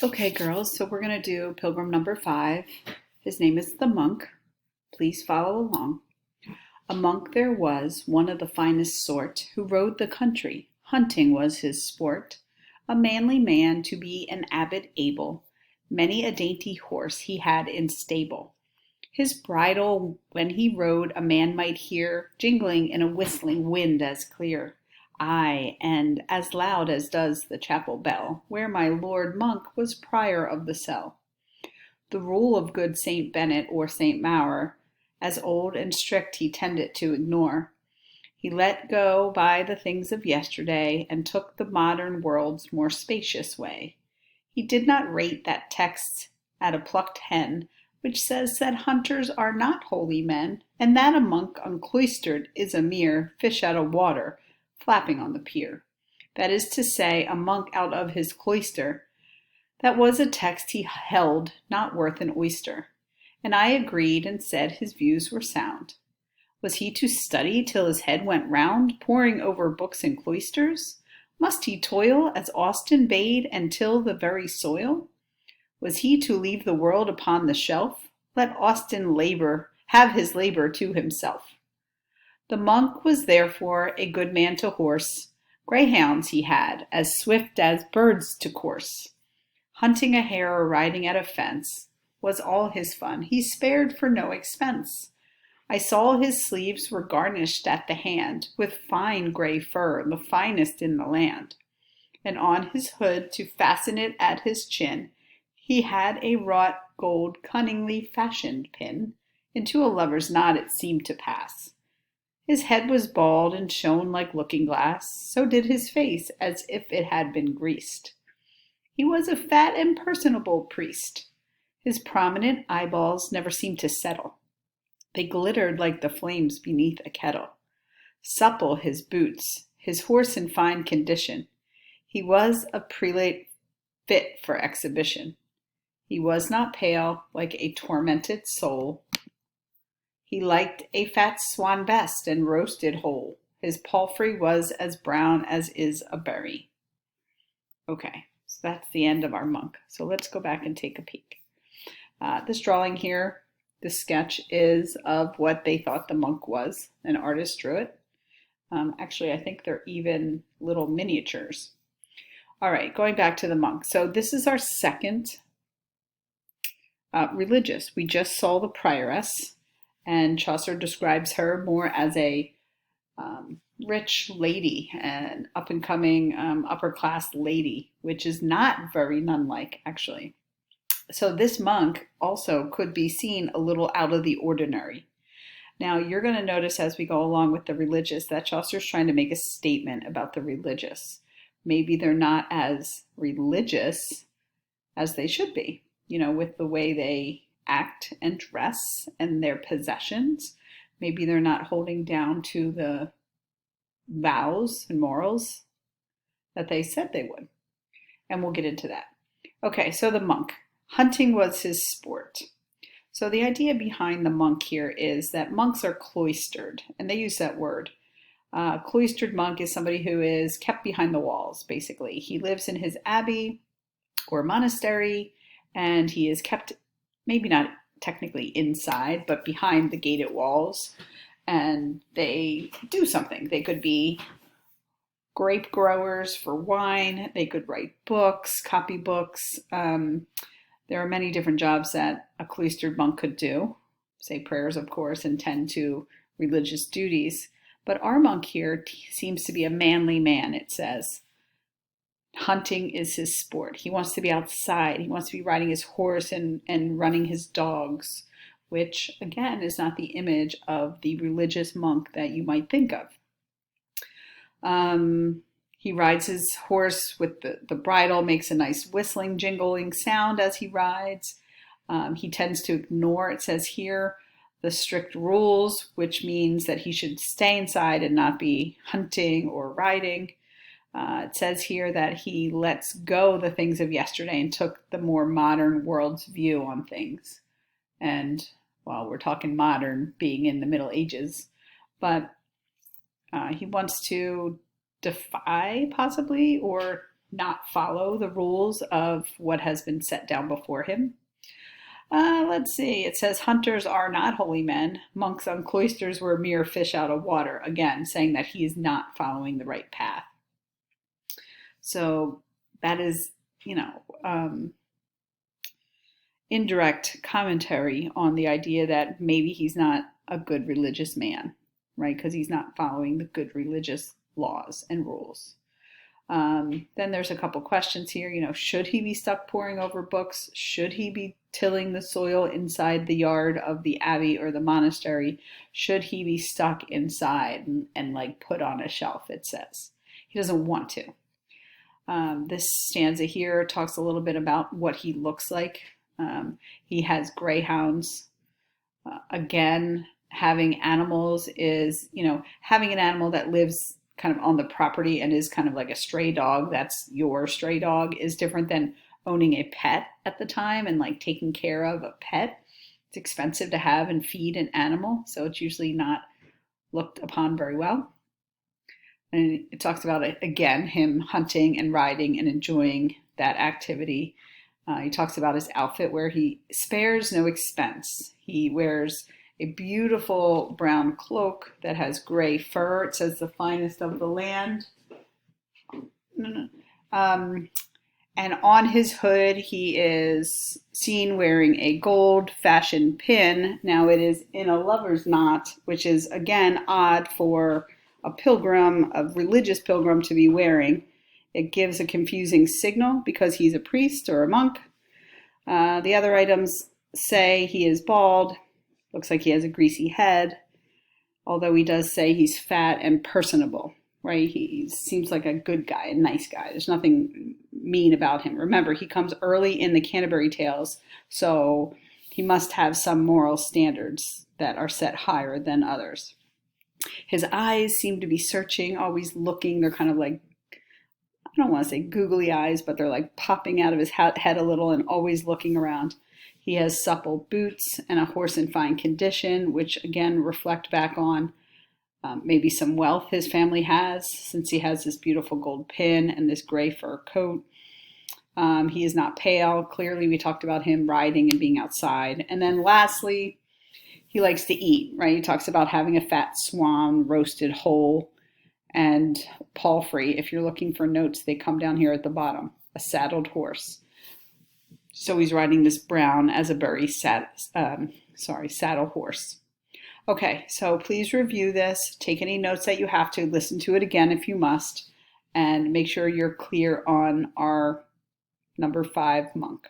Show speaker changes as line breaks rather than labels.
Okay, girls, so we're going to do Pilgrim number 5. His name is the Monk. Please follow along. A monk there was, one of the finest sort, who rode the country. Hunting was his sport. A manly man to be an abbot able. Many a dainty horse he had in stable. His bridle, when he rode, a man might hear, jingling in a whistling wind as clear. Ay, and as loud as does the chapel bell, where my lord monk was prior of the cell. The rule of good Saint Bennet or Saint Maur, as old and strict he tended to ignore. He let go by the things of yesterday, and took the modern world's more spacious way. He did not rate that text at a plucked hen, which says that hunters are not holy men, and that a monk uncloistered is a mere fish out of water, flapping on the pier. That is to say, a monk out of his cloister. That was a text he held not worth an oyster. And I agreed and said his views were sound. Was he to study till his head went round, poring over books in cloisters? Must he toil, as Austin bade, and till the very soil? Was he to leave the world upon the shelf? Let Austin have his labor to himself. The monk was therefore a good man to horse. Greyhounds he had, as swift as birds to course. Hunting a hare or riding at a fence was all his fun. He spared for no expense. I saw his sleeves were garnished at the hand with fine gray fur, the finest in the land. And on his hood, to fasten it at his chin, he had a wrought gold cunningly fashioned pin. Into a lover's knot it seemed to pass. His head was bald and shone like looking glass, so did his face, as if it had been greased. He was a fat and personable priest. His prominent eyeballs never seemed to settle. They glittered like the flames beneath a kettle. Supple his boots, his horse in fine condition. He was a prelate fit for exhibition. He was not pale like a tormented soul. He liked a fat swan best and roasted whole. His palfrey was as brown as is a berry. Okay, so that's the end of our monk. So let's go back and take a peek. This drawing here, this sketch is of what they thought the monk was. An artist drew it. Actually, I think they're even little miniatures. All right, going back to the monk. So this is our second religious. We just saw the prioress, and Chaucer describes her more as a rich lady, an up-and-coming upper-class lady, which is not very nun-like, actually. So this monk also could be seen a little out of the ordinary. Now, you're going to notice as we go along with the religious that Chaucer's trying to make a statement about the religious. Maybe they're not as religious as they should be, with the way they act and dress and their possessions. Maybe they're not holding down to the vows and morals that they said they would. And we'll get into that. Okay, so the monk. Hunting was his sport. So the idea behind the monk here is that monks are cloistered, and they use that word. Cloistered monk is somebody who is kept behind the walls, basically. He lives in his abbey or monastery, and he is kept, maybe not technically inside, but behind the gated walls. And they do something. They could be grape growers for wine. They could write books, copy books. There are many different jobs that a cloistered monk could do, say prayers, of course, and tend to religious duties. But our monk here seems to be a manly man, it says. Hunting is his sport. He wants to be outside. He wants to be riding his horse and running his dogs, which, again, is not the image of the religious monk that you might think of. He rides his horse with the bridle, makes a nice whistling, jingling sound as he rides. He tends to ignore, it says here, the strict rules, which means that he should stay inside and not be hunting or riding. It says here that he lets go the things of yesterday and took the more modern world's view on things. And while we're talking modern, being in the Middle Ages, but he wants to defy possibly or not follow the rules of what has been set down before him. Let's see. It says hunters are not holy men. Monks on cloisters were mere fish out of water. Again, saying that he is not following the right path. So that is, indirect commentary on the idea that maybe he's not a good religious man, right? Because he's not following the good religious laws and rules. Then there's a couple questions here. Should he be stuck poring over books? Should he be tilling the soil inside the yard of the abbey or the monastery? Should he be stuck inside and like put on a shelf, it says. He doesn't want to. This stanza here talks a little bit about what he looks like. He has greyhounds. Again, having animals is, having an animal that lives kind of on the property and is kind of like a stray dog, that's your stray dog, is different than owning a pet at the time and like taking care of a pet. It's expensive to have and feed an animal, so it's usually not looked upon very well. And it talks about, again, him hunting and riding and enjoying that activity. He talks about his outfit where he spares no expense. He wears a beautiful brown cloak that has gray fur. It says the finest of the land. And on his hood, he is seen wearing a gold-fashioned pin. Now it is in a lover's knot, which is, again, odd for a religious pilgrim to be wearing. It gives a confusing signal because he's a priest or a monk. The other items say he is bald. Looks like he has a greasy head, although he does say he's fat and personable, right? He seems like a good guy, a nice guy. There's nothing mean about him. Remember, he comes early in the Canterbury Tales, so he must have some moral standards that are set higher than others. His eyes seem to be searching, always looking. They're kind of like, I don't want to say googly eyes, but they're like popping out of his head a little and always looking around. He has supple boots and a horse in fine condition, which again reflect back on maybe some wealth his family has, since he has this beautiful gold pin and this gray fur coat. He is not pale. Clearly, we talked about him riding and being outside. And then lastly, he likes to eat, right? He talks about having a fat swan roasted whole and palfrey. If you're looking for notes, they come down here at the bottom. A saddled horse. So he's riding this brown Asbury saddle horse. Okay, so please review this. Take any notes that you have to. Listen to it again if you must. And make sure you're clear on our number 5 monk.